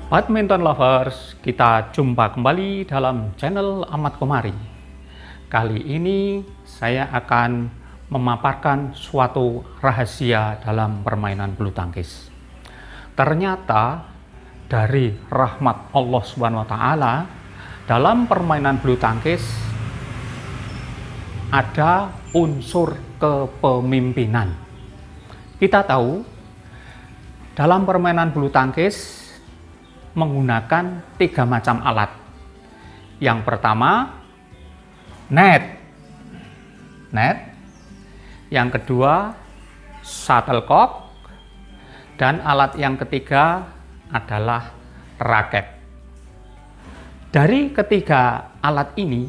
Badminton lovers, kita jumpa kembali dalam channel Ahmad Komari. Kali ini saya akan memaparkan suatu rahasia dalam permainan bulu tangkis. Ternyata dari rahmat Allah Subhanahu wa taala dalam permainan bulu tangkis ada unsur kepemimpinan. Kita tahu dalam permainan bulu tangkis menggunakan 3 macam alat. Yang pertama, net. Yang kedua, shuttlecock. Dan alat yang ketiga adalah raket. Dari ketiga alat ini,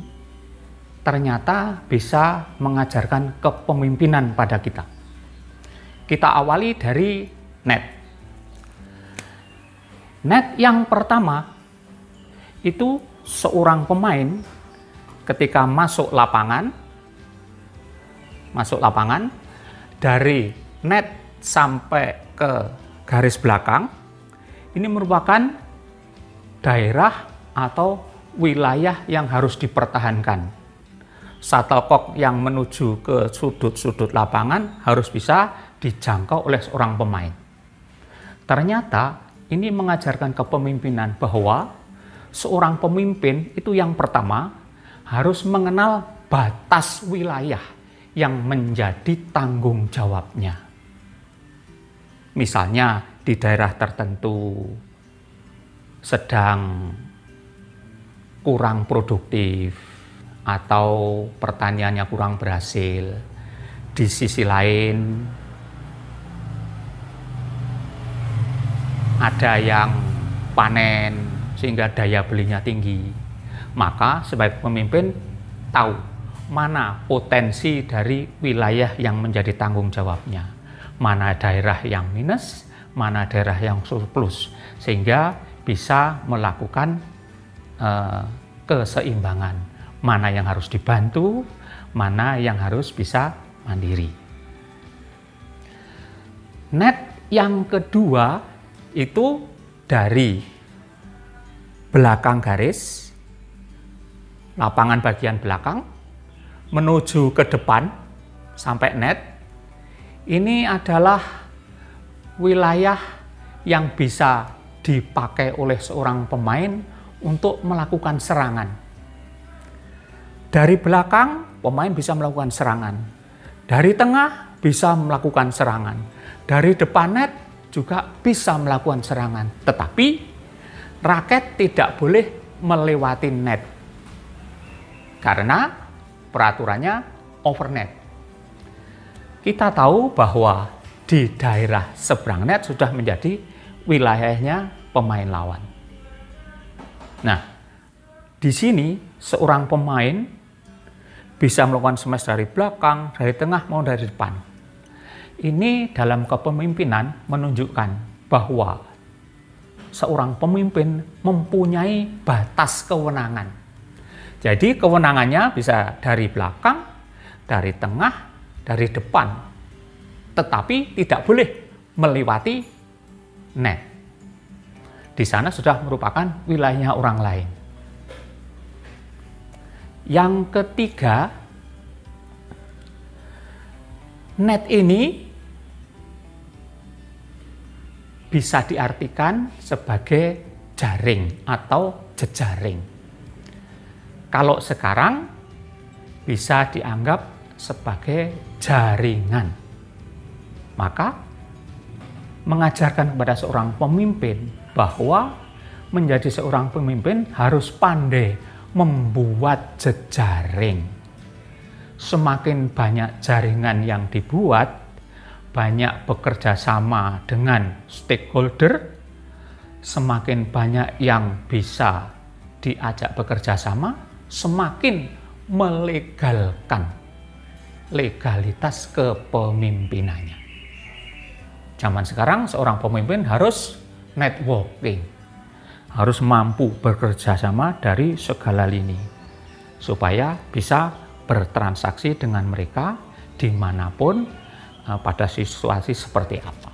ternyata bisa mengajarkan kepemimpinan pada kita. Kita awali dari net. Net yang pertama itu seorang pemain ketika masuk lapangan dari net sampai ke garis belakang, ini merupakan daerah atau wilayah yang harus dipertahankan. Shuttlecock yang menuju ke sudut-sudut lapangan harus bisa dijangkau oleh seorang pemain. Ternyata ini mengajarkan kepemimpinan bahwa seorang pemimpin itu yang pertama harus mengenal batas wilayah yang menjadi tanggung jawabnya. Misalnya di daerah tertentu sedang kurang produktif atau pertaniannya kurang berhasil. Di sisi lain ada yang panen sehingga daya belinya tinggi. Maka sebagai pemimpin tahu mana potensi dari wilayah yang menjadi tanggung jawabnya. Mana daerah yang minus, mana daerah yang surplus. Sehingga bisa melakukan keseimbangan. Mana yang harus dibantu, mana yang harus bisa mandiri. Net yang kedua itu dari belakang garis, lapangan bagian belakang, menuju ke depan sampai net. Ini adalah wilayah yang bisa dipakai oleh seorang pemain untuk melakukan serangan. Dari belakang, pemain bisa melakukan serangan. Dari tengah, bisa melakukan serangan. Dari depan net, juga bisa melakukan serangan, tetapi raket tidak boleh melewati net karena peraturannya overnet. Kita tahu bahwa di daerah seberang net sudah menjadi wilayahnya pemain lawan. Nah, di sini seorang pemain bisa melakukan smash dari belakang, dari tengah, maupun dari depan. Ini dalam kepemimpinan menunjukkan bahwa seorang pemimpin mempunyai batas kewenangan. Jadi kewenangannya bisa dari belakang, dari tengah, dari depan. Tetapi tidak boleh melewati net. Di sana sudah merupakan wilayahnya orang lain. Yang ketiga, net ini bisa diartikan sebagai jaring atau jejaring. Kalau sekarang bisa dianggap sebagai jaringan. Maka mengajarkan kepada seorang pemimpin bahwa menjadi seorang pemimpin harus pandai membuat jejaring. Semakin banyak jaringan yang dibuat, banyak bekerja sama dengan stakeholder, semakin banyak yang bisa diajak bekerja sama, semakin melegalkan legalitas kepemimpinannya. Zaman sekarang seorang pemimpin harus networking, harus mampu bekerja sama dari segala lini, supaya bisa bertransaksi dengan mereka dimanapun, pada situasi seperti apa.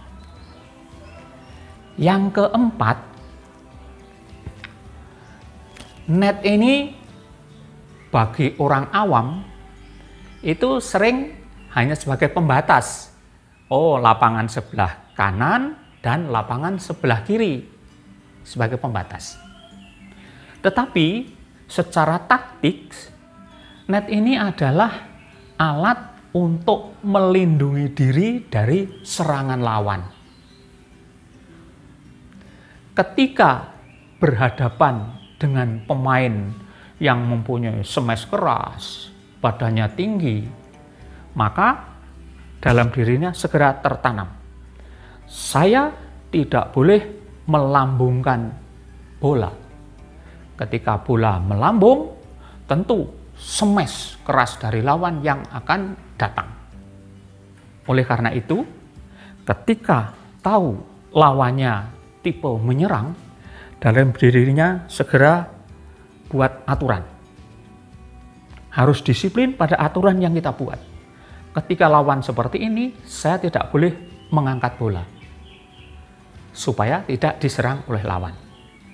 Yang keempat, net ini bagi orang awam itu sering hanya sebagai pembatas. Oh, lapangan sebelah kanan dan lapangan sebelah kiri sebagai pembatas. Tetapi secara taktik, net ini adalah alat untuk melindungi diri dari serangan lawan. Ketika berhadapan dengan pemain yang mempunyai smash keras, badannya tinggi, maka dalam dirinya segera tertanam, saya tidak boleh melambungkan bola. Ketika bola melambung, tentu smash keras dari lawan yang akan datang. Oleh karena itu, ketika tahu lawannya tipe menyerang, dalam dirinya segera buat aturan. Harus disiplin pada aturan yang kita buat. Ketika lawan seperti ini, saya tidak boleh mengangkat bola supaya tidak diserang oleh lawan.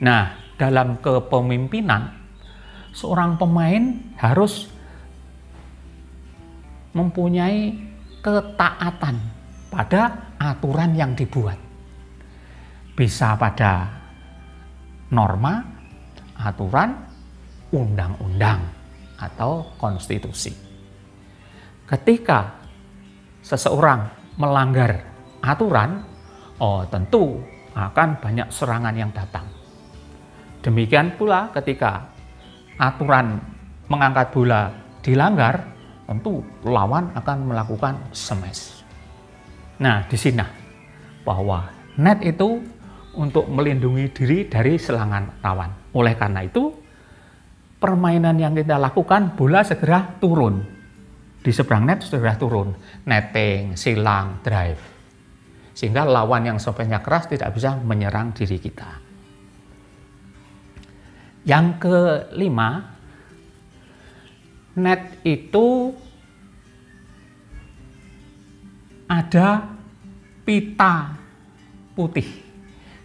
Nah, dalam kepemimpinan, seorang pemain harus mempunyai ketaatan pada aturan yang dibuat. Bisa pada norma, aturan, undang-undang, atau konstitusi. Ketika seseorang melanggar aturan, tentu akan banyak serangan yang datang. Demikian pula ketika aturan mengangkat bola dilanggar, tentu lawan akan melakukan smash. Nah, di sini bahwa net itu untuk melindungi diri dari serangan lawan. Oleh karena itu, permainan yang kita lakukan, bola segera turun. Di seberang net segera turun. Netting, silang, drive. Sehingga lawan yang servisnya keras tidak bisa menyerang diri kita. Yang kelima, net itu ada pita putih.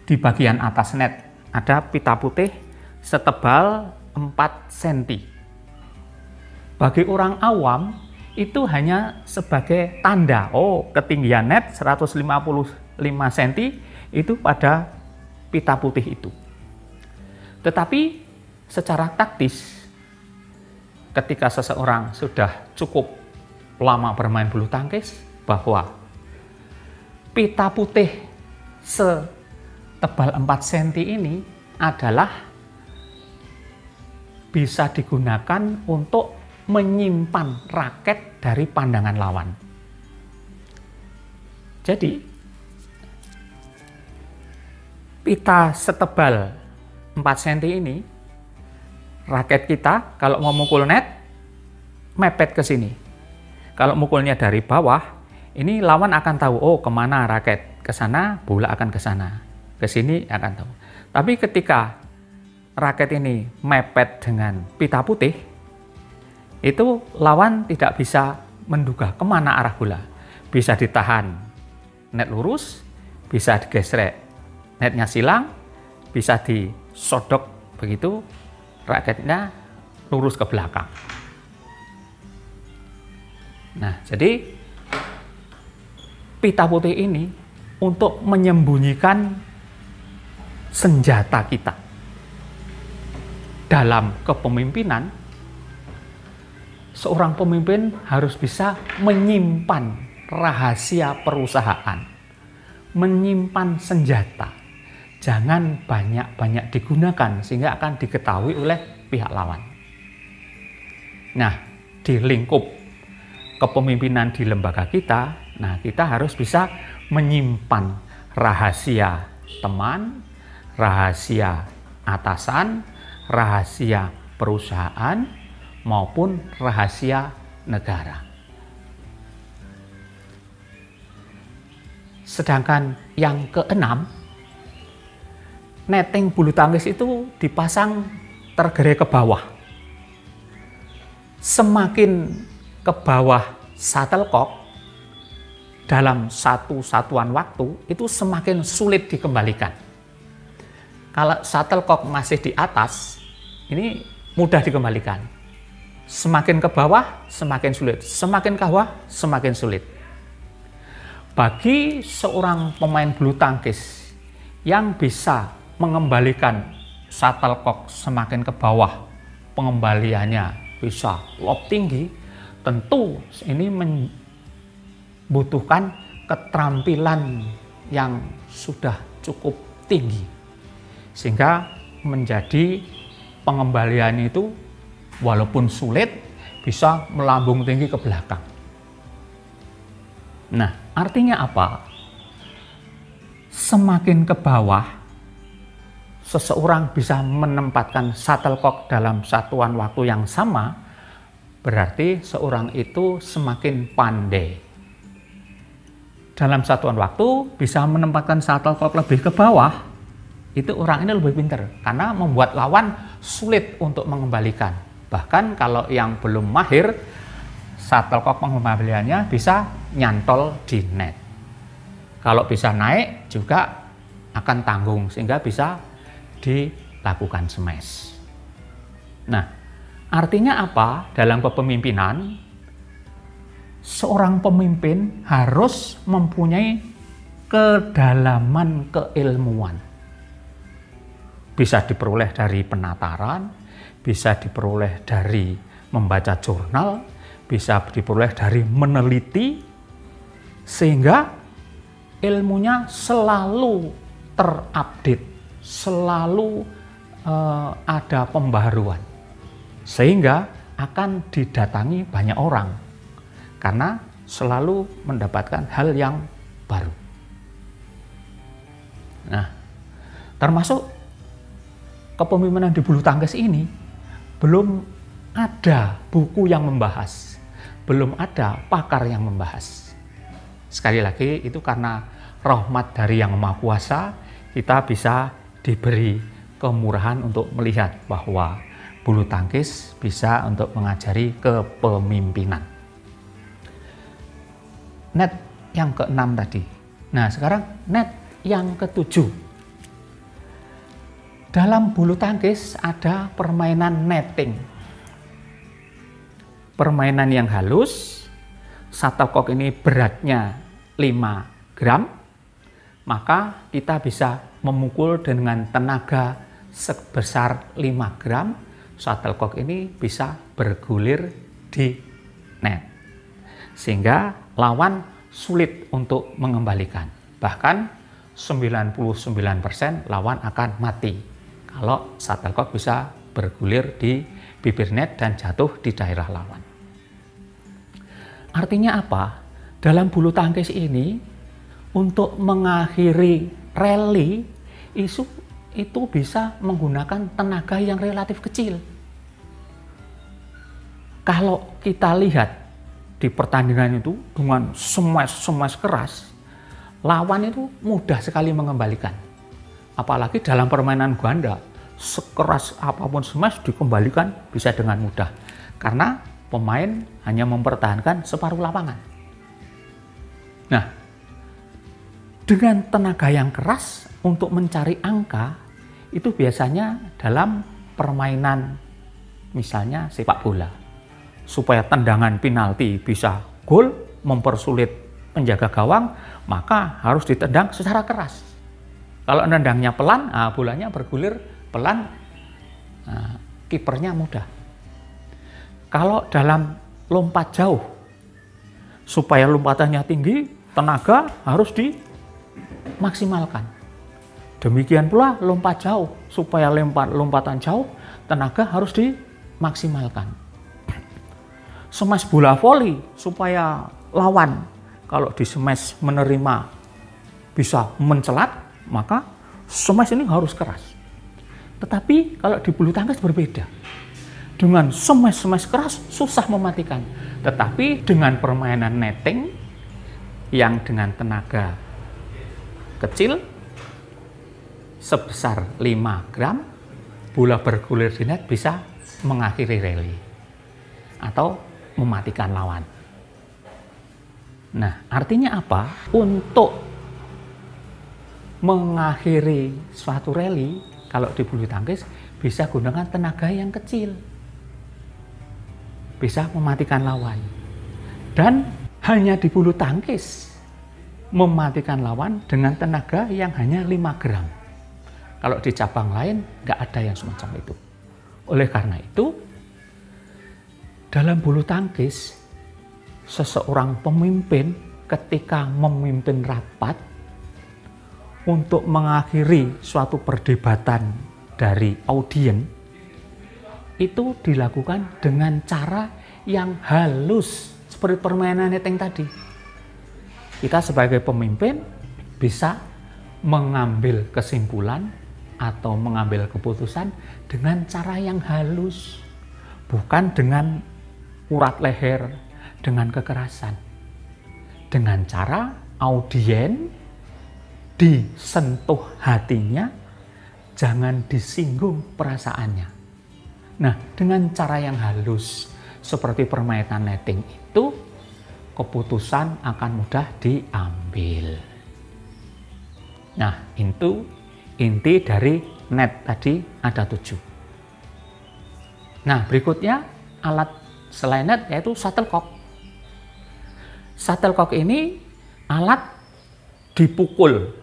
Di bagian atas net ada pita putih setebal 4 cm. Bagi orang awam itu hanya sebagai tanda, ketinggian net 155 cm itu pada pita putih itu. Tetapi secara taktis, ketika seseorang sudah cukup lama bermain bulu tangkis, bahwa pita putih setebal 4 cm ini adalah bisa digunakan untuk menyimpan raket dari pandangan lawan. Jadi, pita setebal 4 cm ini, raket kita kalau mau mukul net, mepet ke sini. Kalau mukulnya dari bawah, ini lawan akan tahu, kemana raket, ke sana, bola akan ke sana, ke sini akan tahu. Tapi ketika raket ini mepet dengan pita putih, itu lawan tidak bisa menduga kemana arah bola. Bisa ditahan net lurus, bisa digesrek netnya silang, bisa disodok begitu, raketnya lurus ke belakang. Nah, jadi pita putih ini untuk menyembunyikan senjata kita. Dalam kepemimpinan, seorang pemimpin harus bisa menyimpan rahasia perusahaan, menyimpan senjata. Jangan banyak-banyak digunakan sehingga akan diketahui oleh pihak lawan. Nah, di lingkup kepemimpinan di lembaga kita, kita harus bisa menyimpan rahasia teman, rahasia atasan, rahasia perusahaan, maupun rahasia negara. Sedangkan yang keenam, netting bulu tangkis itu dipasang tergerai ke bawah. Semakin ke bawah shuttlecock dalam satu satuan waktu, itu semakin sulit dikembalikan. Kalau shuttlecock masih di atas, ini mudah dikembalikan. Semakin ke bawah, semakin sulit. Semakin ke bawah, semakin sulit. Bagi seorang pemain bulu tangkis yang bisa mengembalikan shuttlecock semakin ke bawah, pengembaliannya bisa lob tinggi, tentu ini membutuhkan keterampilan yang sudah cukup tinggi, sehingga menjadi pengembalian itu walaupun sulit bisa melambung tinggi ke belakang. Nah, artinya apa? Semakin ke bawah, seseorang bisa menempatkan shuttlecock dalam satuan waktu yang sama, berarti seorang itu semakin pandai. Dalam satuan waktu bisa menempatkan shuttlecock lebih ke bawah, itu orang ini lebih pintar karena membuat lawan sulit untuk mengembalikan. Bahkan kalau yang belum mahir, shuttlecock pengembaliannya bisa nyantol di net. Kalau bisa naik juga akan tanggung sehingga bisa dilakukan smash. Nah, artinya apa? Dalam kepemimpinan, seorang pemimpin harus mempunyai kedalaman keilmuan. Bisa diperoleh dari penataran, bisa diperoleh dari membaca jurnal, bisa diperoleh dari meneliti, sehingga ilmunya selalu terupdate, selalu ada pembaharuan, sehingga akan didatangi banyak orang karena selalu mendapatkan hal yang baru. Nah, termasuk kepemimpinan di bulu tangkis ini belum ada buku yang membahas, belum ada pakar yang membahas. Sekali lagi, itu karena rahmat dari Yang Maha Kuasa, kita bisa diberi kemurahan untuk melihat bahwa bulu tangkis bisa untuk mengajari kepemimpinan. Net yang ke-6 tadi. Nah, sekarang net yang ke-7. Dalam bulu tangkis ada permainan netting. Permainan yang halus, shuttlecock ini beratnya 5 gram, maka kita bisa memukul dengan tenaga sebesar 5 gram, shuttlecock ini bisa bergulir di net. Sehingga lawan sulit untuk mengembalikan. Bahkan 99% lawan akan mati kalau shuttlecock bisa bergulir di bibir net dan jatuh di daerah lawan. Artinya apa? Dalam bulu tangkis ini, untuk mengakhiri rally itu bisa menggunakan tenaga yang relatif kecil. Kalau kita lihat di pertandingan itu dengan smash keras, lawan itu mudah sekali mengembalikan. Apalagi dalam permainan ganda, sekeras apapun smash dikembalikan bisa dengan mudah. Karena pemain hanya mempertahankan separuh lapangan. Nah, dengan tenaga yang keras untuk mencari angka, itu biasanya dalam permainan misalnya sepak bola. Supaya tendangan penalti bisa gol, mempersulit penjaga gawang, maka harus ditendang secara keras. Kalau nendangnya pelan, bolanya bergulir pelan, kipernya mudah. Kalau dalam lompat jauh, supaya lompatannya tinggi, tenaga harus dimaksimalkan. Demikian pula lompat jauh, supaya lompatan jauh, tenaga harus dimaksimalkan. Smash bola voli, supaya lawan kalau di smash menerima bisa mencelat, maka smash ini harus keras. Tetapi kalau di bulu tangkis berbeda. Dengan smash keras susah mematikan. Tetapi dengan permainan netting yang dengan tenaga kecil sebesar 5 gram, bola bergulir di net bisa mengakhiri rally atau mematikan lawan. Nah, artinya apa? Untuk mengakhiri suatu rally, kalau di bulu tangkis bisa gunakan tenaga yang kecil, bisa mematikan lawan. Dan hanya di bulu tangkis mematikan lawan dengan tenaga yang hanya 5 gram. Kalau di cabang lain nggak ada yang semacam itu. Oleh karena itu, dalam bulu tangkis, seseorang pemimpin ketika memimpin rapat untuk mengakhiri suatu perdebatan dari audiens, itu dilakukan dengan cara yang halus, seperti permainan netting tadi. Kita sebagai pemimpin bisa mengambil kesimpulan atau mengambil keputusan dengan cara yang halus, bukan dengan urat leher, dengan kekerasan. Dengan cara audiens disentuh hatinya, jangan disinggung perasaannya. Nah, dengan cara yang halus seperti permainan netting itu, keputusan akan mudah diambil. Nah, itu inti dari net tadi ada 7. Nah, berikutnya alat selain net yaitu shuttlecock. Shuttlecock ini alat dipukul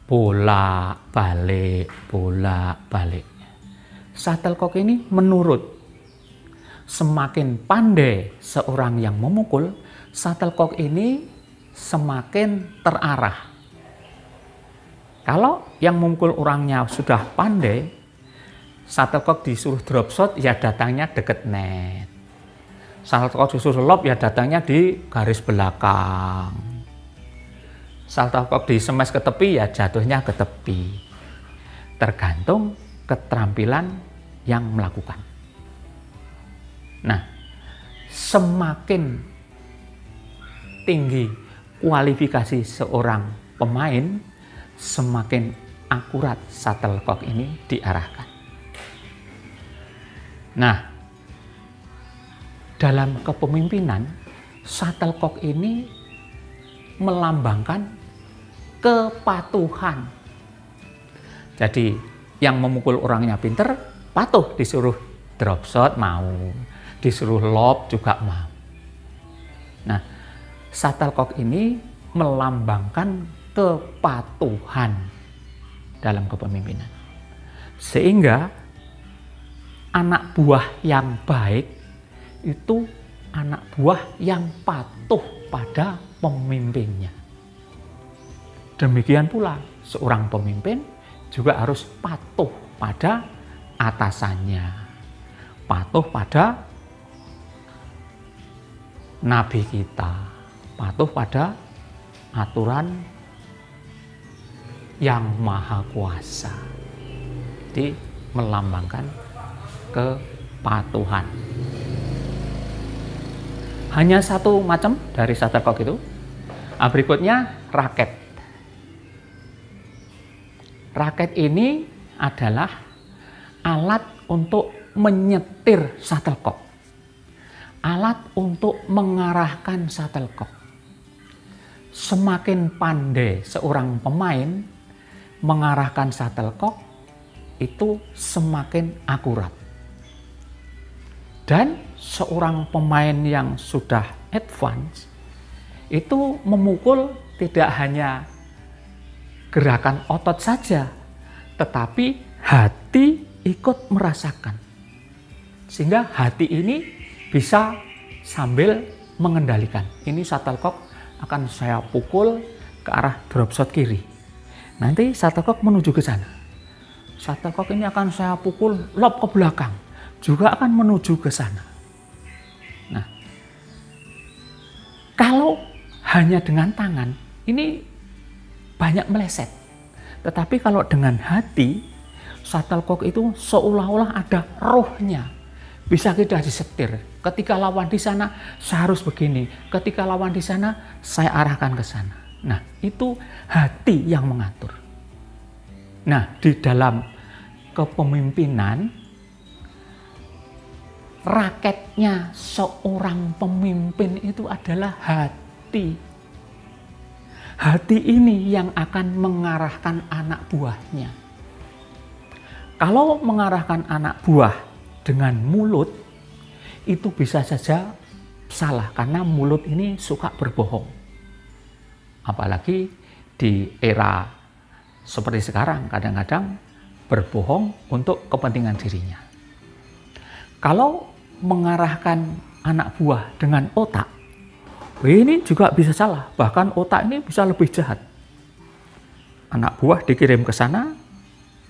bolak-balik. Shuttlecock ini menurut semakin pandai seorang yang memukul, shuttlecock ini semakin terarah. Kalau yang memukul orangnya sudah pandai, shuttlecock disuruh drop shot, ya datangnya deket net. Shuttlecock disuruh lob, ya datangnya di garis belakang. Shuttlecock di smash ke tepi, ya jatuhnya ke tepi. Tergantung keterampilan yang melakukan. Nah, semakin tinggi kualifikasi seorang pemain, semakin akurat shuttlecock ini diarahkan. Nah, dalam kepemimpinan, shuttlecock ini melambangkan kepatuhan. Jadi yang memukul orangnya pinter, patuh, disuruh drop shot mau, disuruh lob juga mau. Nah, shuttlecock ini melambangkan kepatuhan dalam kepemimpinan. Sehingga anak buah yang baik itu anak buah yang patuh pada pemimpinnya. Demikian pula seorang pemimpin juga harus patuh pada atasannya, patuh pada nabi kita, patuh pada aturan yang maha kuasa. Jadi melambangkan kepatuhan. Hanya satu macam dari shuttlecock itu. Berikutnya raket. Raket ini adalah alat untuk menyetir shuttlecock, alat untuk mengarahkan shuttlecock. Semakin pandai seorang pemain mengarahkan shuttlecock, itu semakin akurat. Dan seorang pemain yang sudah advance itu memukul tidak hanya gerakan otot saja, tetapi hati ikut merasakan. Sehingga hati ini bisa sambil mengendalikan. Ini shuttlecock akan saya pukul ke arah drop shot kiri. Nanti shuttlecock menuju ke sana. Shuttlecock ini akan saya pukul lob ke belakang, juga akan menuju ke sana. Nah, kalau hanya dengan tangan, ini banyak meleset. Tetapi kalau dengan hati, shuttlecock itu seolah-olah ada rohnya. Bisa kita disetir. Ketika lawan di sana, saya harus begini. Ketika lawan di sana, saya arahkan ke sana. Nah, itu hati yang mengatur. Nah, di dalam kepemimpinan, raketnya seorang pemimpin itu adalah hati. Hati ini yang akan mengarahkan anak buahnya. Kalau mengarahkan anak buah dengan mulut, itu bisa saja salah karena mulut ini suka berbohong. Apalagi di era seperti sekarang, kadang-kadang berbohong untuk kepentingan dirinya. Kalau mengarahkan anak buah dengan otak, ini juga bisa salah, bahkan otak ini bisa lebih jahat. Anak buah dikirim ke sana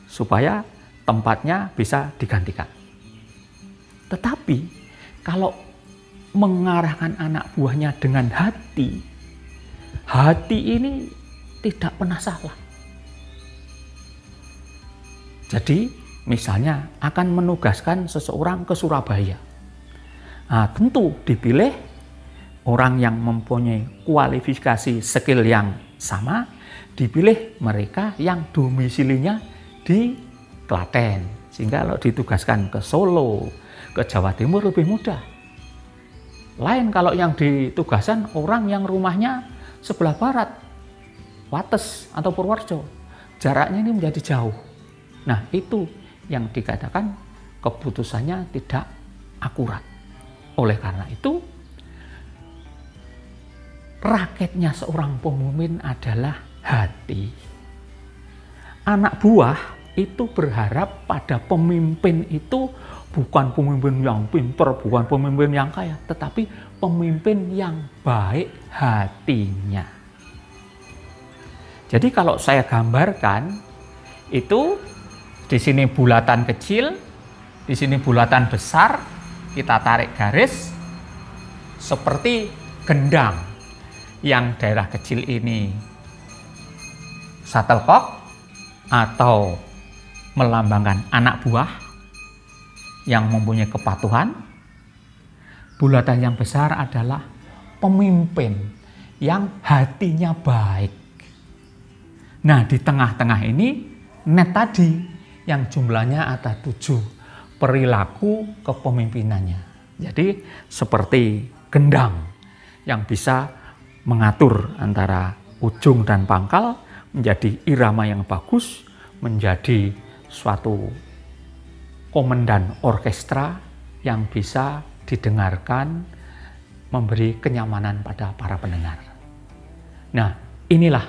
supaya tempatnya bisa digantikan. Tetapi kalau mengarahkan anak buahnya dengan hati, hati ini tidak pernah salah. Jadi misalnya akan menugaskan seseorang ke Surabaya. Nah, tentu dipilih orang yang mempunyai kualifikasi skill yang sama, dipilih mereka yang domisilinya di Klaten, sehingga kalau ditugaskan ke Solo, ke Jawa Timur lebih mudah. Lain kalau yang ditugaskan orang yang rumahnya sebelah barat, Wates atau Purworejo, jaraknya ini menjadi jauh. Nah, itu yang dikatakan keputusannya tidak akurat. Oleh karena itu, raketnya seorang pemimpin adalah hati. Anak buah itu berharap pada pemimpin itu bukan pemimpin yang pintar, bukan pemimpin yang kaya, tetapi pemimpin yang baik hatinya. Jadi kalau saya gambarkan, itu di sini bulatan kecil, di sini bulatan besar, kita tarik garis seperti gendang. Yang daerah kecil ini shuttlecock atau melambangkan anak buah yang mempunyai kepatuhan. Bulatan yang besar adalah pemimpin yang hatinya baik. Nah, di tengah-tengah ini net tadi yang jumlahnya ada 7, perilaku kepemimpinannya. Jadi seperti gendang yang bisa mengatur antara ujung dan pangkal menjadi irama yang bagus, menjadi suatu komandan orkestra yang bisa didengarkan, memberi kenyamanan pada para pendengar. Nah, inilah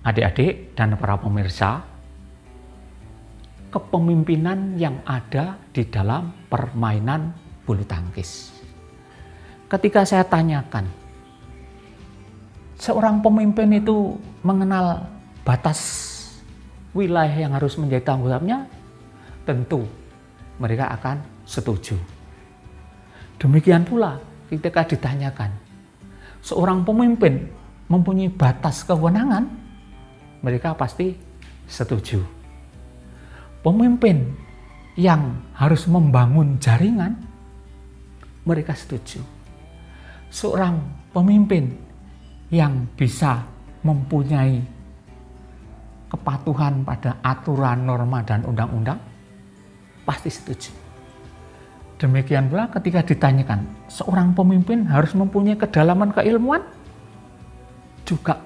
adik-adik dan para pemirsa, kepemimpinan yang ada di dalam permainan bulu tangkis. Ketika saya tanyakan, seorang pemimpin itu mengenal batas wilayah yang harus menjadi tanggung jawabnya, tentu mereka akan setuju. Demikian pula ketika ditanyakan, seorang pemimpin mempunyai batas kewenangan, mereka pasti setuju. Pemimpin yang harus membangun jaringan, mereka setuju. Seorang pemimpin yang bisa mempunyai kepatuhan pada aturan, norma, dan undang-undang, pasti setuju. Demikian pula ketika ditanyakan, seorang pemimpin harus mempunyai kedalaman keilmuan, juga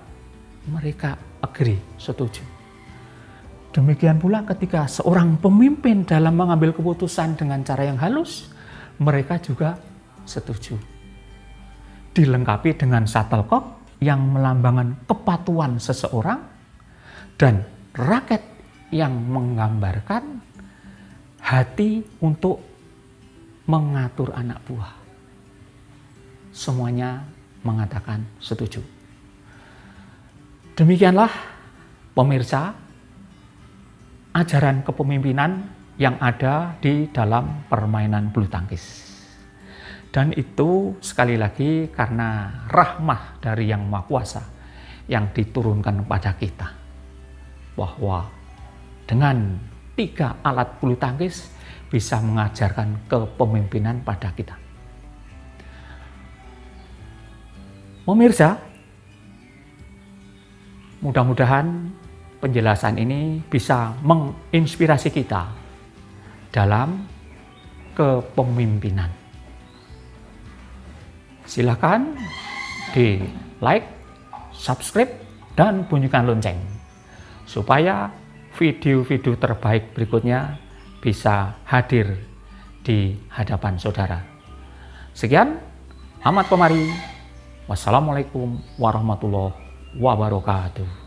mereka agree, setuju. Demikian pula ketika seorang pemimpin dalam mengambil keputusan dengan cara yang halus, mereka juga setuju. Dilengkapi dengan shuttlecock yang melambangkan kepatuhan seseorang, dan raket yang menggambarkan hati untuk mengatur anak buah. Semuanya mengatakan setuju. Demikianlah pemirsa, ajaran kepemimpinan yang ada di dalam permainan bulu tangkis. Dan itu sekali lagi karena rahmah dari Yang Maha Kuasa yang diturunkan kepada kita, bahwa dengan 3 alat bulu tangkis bisa mengajarkan kepemimpinan pada kita. Pemirsa, mudah-mudahan penjelasan ini bisa menginspirasi kita dalam kepemimpinan. Silakan di like, subscribe, dan bunyikan lonceng supaya video-video terbaik berikutnya bisa hadir di hadapan saudara. Sekian, Ahmad Komari. Wassalamualaikum warahmatullahi wabarakatuh.